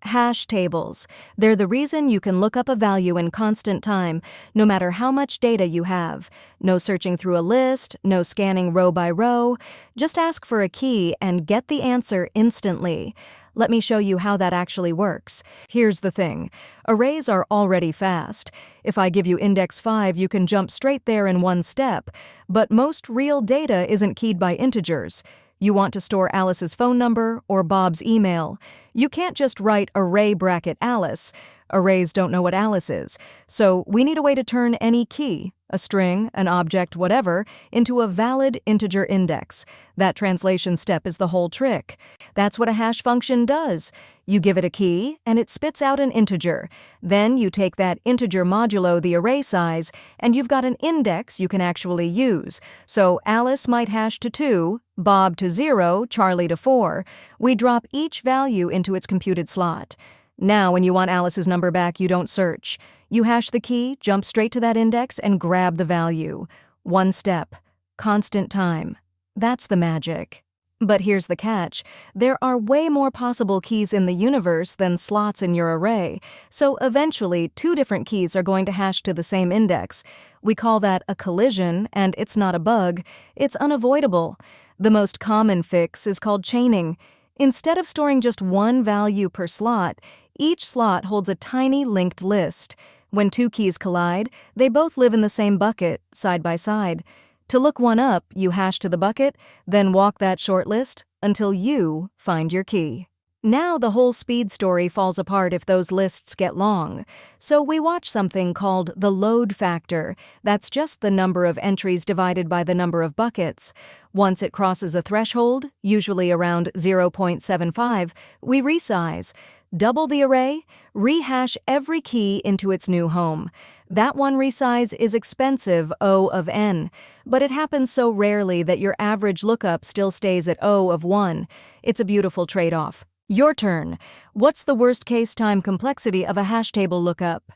Hash tables. They're the reason you can look up a value in constant time, no matter how much data you have. No searching through a list, no scanning row by row. Just ask for a key and get the answer instantly. Let me show you how that actually works. Here's the thing. Arrays are already fast. If I give you index 5, you can jump straight there in one step. But most real data isn't keyed by integers. You want to store Alice's phone number or Bob's email. You can't just write array bracket Alice. Arrays don't know what Alice is. So we need a way to turn any key, a string, an object, whatever, into a valid integer index. That translation step is the whole trick. That's what a hash function does. You give it a key, and it spits out an integer. Then you take that integer modulo the array size, and you've got an index you can actually use. So Alice might hash to 2, Bob to 0, Charlie to 4. We drop each value into its computed slot. Now, when you want Alice's number back, you don't search. You hash the key, jump straight to that index, and grab the value. One step. Constant time. That's the magic. But here's the catch. There are way more possible keys in the universe than slots in your array, so eventually 2 different keys are going to hash to the same index. We call that a collision, and it's not a bug. It's unavoidable. The most common fix is called chaining. Instead of storing just one value per slot, each slot holds a tiny linked list. When 2 keys collide, they both live in the same bucket, side by side. To look one up, you hash to the bucket, then walk that short list until you find your key. Now the whole speed story falls apart if those lists get long. So we watch something called the load factor. That's just the number of entries divided by the number of buckets. Once it crosses a threshold, usually around 0.75, we resize. Double the array, rehash every key into its new home. That one resize is expensive O of n, but it happens so rarely that your average lookup still stays at O of 1. It's a beautiful trade-off. Your turn. What's the worst-case time complexity of a hash table lookup?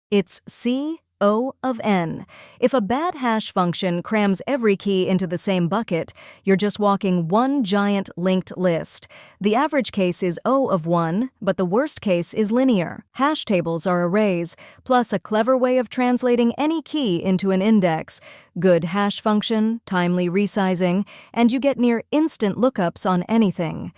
It's O of n. If a bad hash function crams every key into the same bucket, you're just walking one giant linked list. The average case is O of 1, but the worst case is linear. Hash tables are arrays, plus a clever way of translating any key into an index. Good hash function, timely resizing, and you get near instant lookups on anything.